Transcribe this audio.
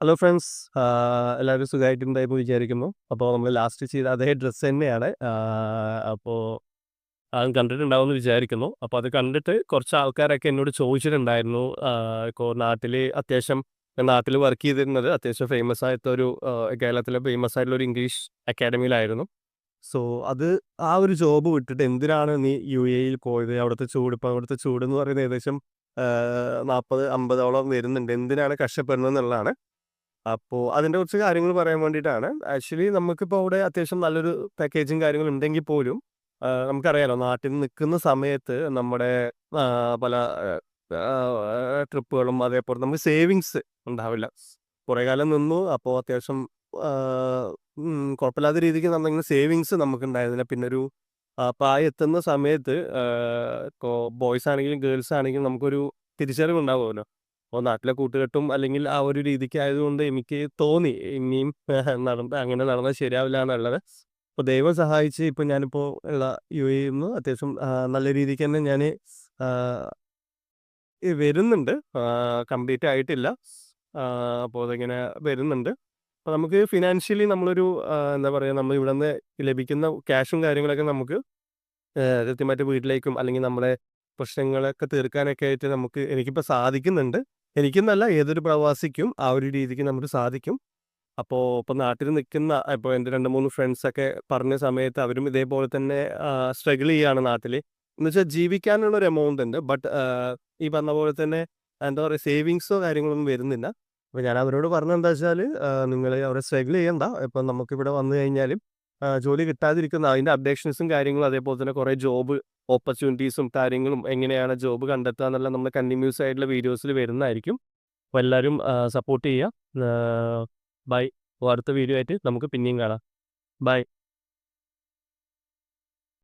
Hello friends, എല്ലാവരും സുഖമായിട്ടുണ്ടായിരുന്നു വിചാരിക്കുന്നു. അപ്പോൾ നമ്മൾ ലാസ്റ്റ് ചെയ്ത അതേ ഡ്രസ്സ് തന്നെയാണ്. അപ്പോൾ അത് കണ്ടിട്ടുണ്ടാവുമെന്ന് വിചാരിക്കുന്നു. അപ്പോൾ അത് കണ്ടിട്ട് കുറച്ച് ആൾക്കാരൊക്കെ എന്നോട് ചോദിച്ചിട്ടുണ്ടായിരുന്നു. ഇപ്പോൾ നാട്ടിൽ വർക്ക് ചെയ്തിരുന്നത് അത്യാവശ്യം ഫേമസ് ആയിട്ടൊരു കേരളത്തിലെ ഫേമസ് ആയിട്ടുള്ള ഒരു ഇംഗ്ലീഷ് അക്കാഡമിയിലായിരുന്നു. സോ അത് ആ ഒരു ജോബ് വിട്ടിട്ട് എന്തിനാണ് നീ UAE പോയത്? അവിടുത്തെ ചൂട് എന്ന് പറയുന്നത് ഏകദേശം 40, 50ഓളം വരുന്നുണ്ട്. എന്തിനാണ് കഷ്ടപ്പെടുന്നത് എന്നുള്ളതാണ്. അപ്പോൾ അതിൻ്റെ കുറച്ച് കാര്യങ്ങൾ പറയാൻ വേണ്ടിയിട്ടാണ്. ആക്ച്വലി നമുക്കിപ്പോൾ അവിടെ അത്യാവശ്യം നല്ലൊരു പാക്കേജും കാര്യങ്ങളും ഉണ്ടെങ്കിൽ പോലും നമുക്കറിയാലോ നാട്ടിൽ നിൽക്കുന്ന സമയത്ത് നമ്മുടെ പല ട്രിപ്പുകളും അതേപോലെ നമുക്ക് സേവിങ്സ് ഉണ്ടാവില്ല. കുറേ കാലം നിന്നു. അപ്പോൾ അത്യാവശ്യം കുഴപ്പമില്ലാത്ത രീതിക്ക് എന്തെങ്കിലും സേവിങ്സ് നമുക്കുണ്ടായിരുന്നില്ല. പിന്നൊരു പ്രായം എത്തുന്ന സമയത്ത് ഇപ്പോൾ ബോയ്സ് ആണെങ്കിലും ഗേൾസ് ആണെങ്കിലും നമുക്കൊരു തിരിച്ചറിവുണ്ടാവുമല്ലോ. അപ്പോൾ നാട്ടിലെ കൂട്ടുകെട്ടും അല്ലെങ്കിൽ ആ ഒരു രീതിക്ക് ആയതുകൊണ്ട് എനിക്ക് തോന്നി ഇനിയും അങ്ങനെ നടന്നാൽ ശരിയാവില്ല എന്നുള്ളത്. അപ്പോൾ ദൈവം സഹായിച്ച് ഇപ്പോൾ ഞാനിപ്പോൾ ഉള്ള UAE അത്യാവശ്യം നല്ല രീതിക്ക് തന്നെ ഞാൻ വരുന്നുണ്ട്. കംപ്ലീറ്റ് ആയിട്ടില്ല. അപ്പോൾ അതിങ്ങനെ വരുന്നുണ്ട്. അപ്പോൾ നമുക്ക് ഫിനാൻഷ്യലി നമ്മളൊരു എന്താ പറയുക, നമ്മൾ ഇവിടുന്ന് ലഭിക്കുന്ന ക്യാഷും കാര്യങ്ങളൊക്കെ നമുക്ക് കൃത്യമായിട്ട് വീട്ടിലേക്കും അല്ലെങ്കിൽ നമ്മുടെ പ്രശ്നങ്ങളൊക്കെ തീർക്കാനൊക്കെ ആയിട്ട് എനിക്കിപ്പോൾ സാധിക്കുന്നുണ്ട്. എനിക്കെന്നല്ല, ഏതൊരു പ്രവാസിക്കും ആ ഒരു രീതിക്ക് നമുക്ക് സാധിക്കും. അപ്പോൾ ഇപ്പോൾ നാട്ടിൽ നിൽക്കുന്ന ഇപ്പോൾ എൻ്റെ 2, 3 ഫ്രണ്ട്സൊക്കെ പറഞ്ഞ സമയത്ത് അവരും ഇതേപോലെ തന്നെ സ്ട്രഗിൾ ചെയ്യാണ് നാട്ടിൽ. എന്നുവെച്ചാൽ ജീവിക്കാനുള്ള ഒരു എമൗണ്ട് ഉണ്ട്. ബട്ട് ഈ പറഞ്ഞ പോലെ തന്നെ എന്താ പറയുക, സേവിങ്സോ കാര്യങ്ങളൊന്നും വരുന്നില്ല. അപ്പോൾ ഞാൻ അവരോട് പറഞ്ഞതെന്താ വെച്ചാൽ, നിങ്ങൾ അവിടെ സ്ട്രഗിൾ ചെയ്യണ്ട. ഇപ്പം നമുക്കിവിടെ വന്നു കഴിഞ്ഞാലും ജോലി കിട്ടാതിരിക്കുന്ന അതിൻ്റെ അപ്ഡേഷൻസും കാര്യങ്ങളും അതേപോലെ തന്നെ കുറേ ജോബ് ഓപ്പർച്യൂണിറ്റീസും കാര്യങ്ങളും എങ്ങനെയാണ് ജോബ് കണ്ടെത്തുക എന്നെല്ലാം നമ്മൾ കണ്ടിന്യൂസ് ആയിട്ടുള്ള വീഡിയോസിൽ വരുന്നതായിരിക്കും. അപ്പോൾ എല്ലാവരും സപ്പോർട്ട് ചെയ്യുക. ബൈ. അടുത്ത വീഡിയോ ആയിട്ട് നമുക്ക് പിന്നെയും കാണാം. ബൈ.